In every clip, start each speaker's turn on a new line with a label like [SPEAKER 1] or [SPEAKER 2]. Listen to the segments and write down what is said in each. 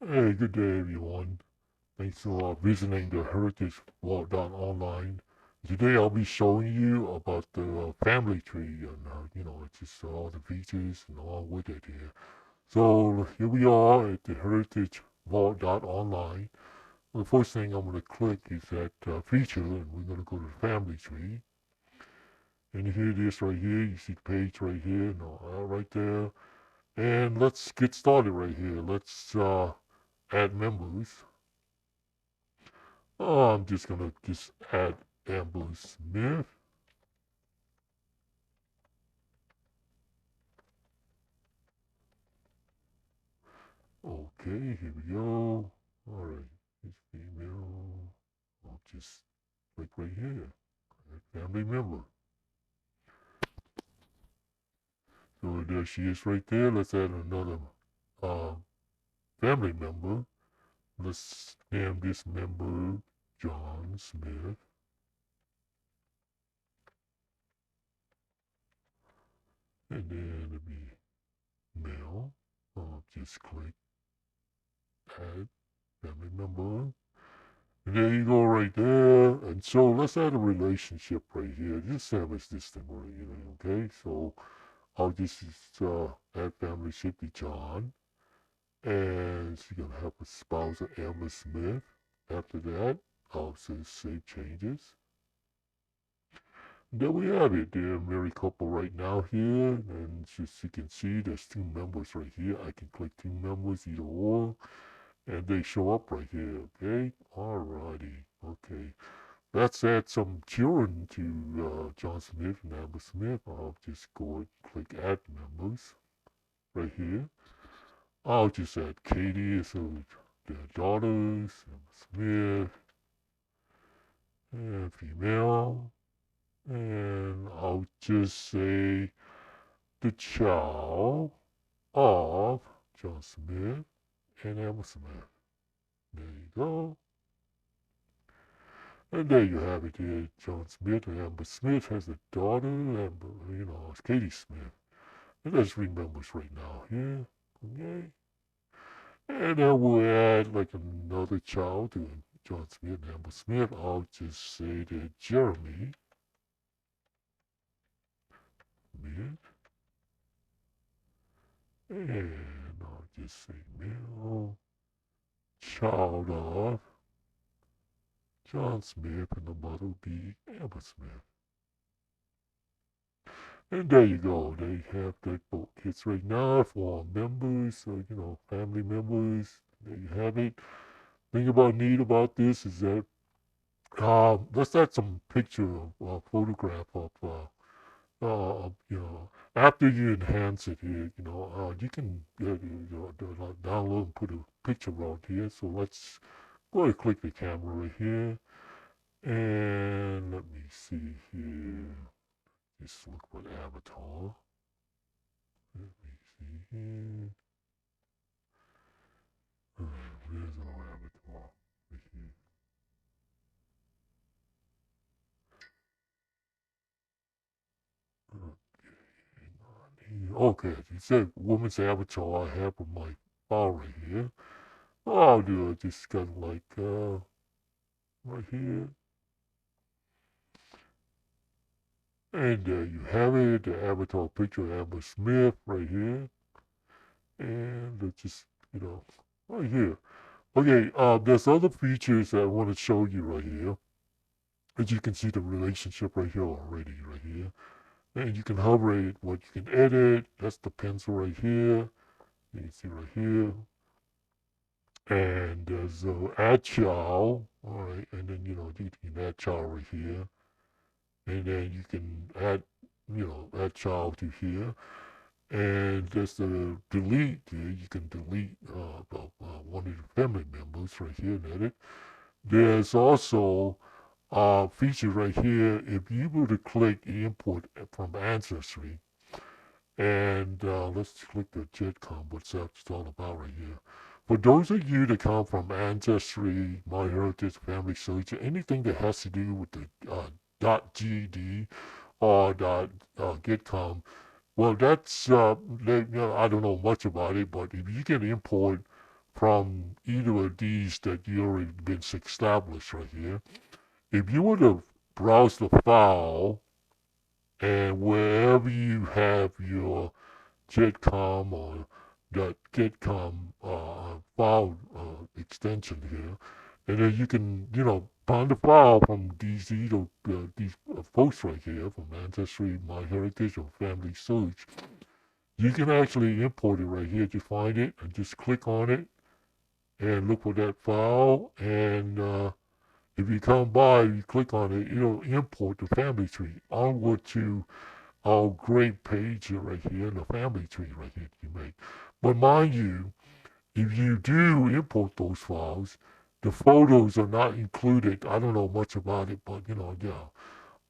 [SPEAKER 1] Hey, good day, everyone. Thanks for visiting the Heritage Vault.online. Today, I'll be showing you about the family tree and, it's just all the features and all with it here. So, here we are at the Heritage Vault.online. The first thing I'm going to click is that feature, and we're going to go to the family tree. And here it is right here. You see the page right here, and all right there. And let's get started right here. Let's add members. Oh, I'm just gonna just add Amber Smith. Okay, here we go. All right, it's female. I'll just click right here. Add family member. So there she is right there. Let's add another uh, family member. Let's name this member John Smith. And then it'll be male. I'll just click add family member. And there you go right there. And so let's add a relationship right here. Just establish this thing right here, okay? So I'll just add family ship to John. And she's going to have a spouse of Emma Smith. After that, I'll say save changes. And there we have it. They're a married couple right now here. And as you can see, there's two members right here. I can click two members, either or. And they show up right here, okay? Alrighty, okay. Let's add some children to John Smith and Amber Smith. I'll just go and click add members right here. I'll just add Katie, so their daughters, Amber Smith, and female. And I'll just say the child of John Smith and Amber Smith. There you go. And there you have it here. John Smith and Amber Smith has a daughter, Amber, it's Katie Smith. And let's remember right now here. Okay. And then we'll add like another child to John Smith and Amber Smith. I'll just say that Jeremy Smith. And I'll just say male child of John Smith and the mother will be Amber Smith. And there you go. They have their book. It's right now for members, so, family members. There you have it. Thing about neat about this is that let's add some picture of photograph of after you enhance it here, you can download and put a picture around here. So let's go ahead and click the camera right here, and let me see here. Just look for the avatar. Let me see here. Where's our avatar? Right here. Okay, you said woman's avatar. I have on my file right here. I'll do it just kind of like right here. And there you have it, the avatar picture of Amber Smith right here. And let's just, right here. Okay, there's other features that I want to show you right here. As you can see the relationship right here already, right here. And you can hover it, what you can edit. That's the pencil right here. You can see right here. And there's add child. All right, and then you can add child right here. And then you can add, add child to here. And there's the delete here. You can delete one of the family members right here and edit. There's also a feature right here. If you were to click import from Ancestry, and let's click the GEDCOM, what's that all about right here. For those of you that come from Ancestry, MyHeritage, Family Search, anything that has to do with the .ged or .getcom, well, that's I don't know much about it, but if you can import from either of these that you already been established right here. If you were to browse the file and wherever you have your GEDCOM or .GEDCOM file extension here, and then you can, find the file from these folks right here from Ancestry, MyHeritage, or Family Search. You can actually import it right here. Just find it and just click on it and look for that file. And if you come by, you click on it, it'll import the family tree onward to our great page right here, the family tree right here you made. But mind you, if you do import those files, the photos are not included. I don't know much about it, but yeah.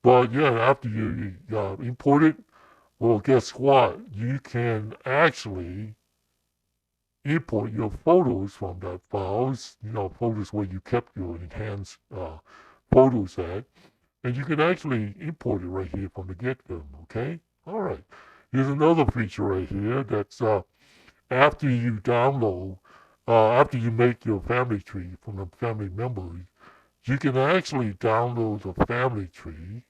[SPEAKER 1] But yeah, after you import it, well, guess what? You can actually import your photos from that files, photos where you kept your enhanced photos at, and you can actually import it right here from the get-go, okay? All right. Here's another feature right here that's after you download, after you make your family tree from the family members, you can actually download the family tree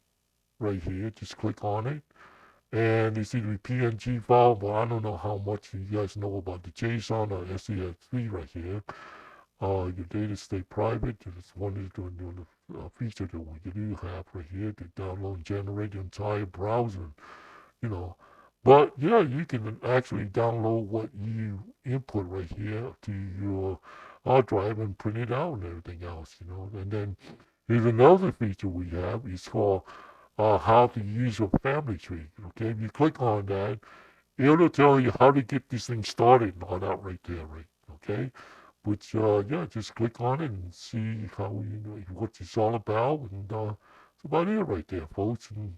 [SPEAKER 1] right here. Just click on it. And it's either a PNG file, but I don't know how much you guys know about the JSON or SCS3 right here. Your data stay private. It's one of the feature that we do have right here to download and generate the entire browser, you know. But yeah, you can actually download what you input right here to your hard drive and print it out and everything else, And then here's another feature we have. It's called how to use your family tree. Okay, if you click on that, it'll tell you how to get this thing started and all that right there, right? Okay, which yeah, just click on it and see how what it's all about, and that's about it right there, folks. And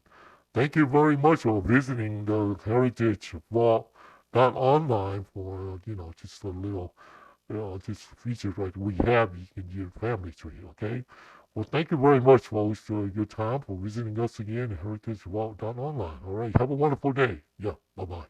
[SPEAKER 1] thank you very much for visiting the Heritage Vault online for just a little just features like we have in your family tree. Okay. Well, thank you very much, folks, for your time for visiting us again at Heritage Vault online. All right. Have a wonderful day. Yeah. Bye bye.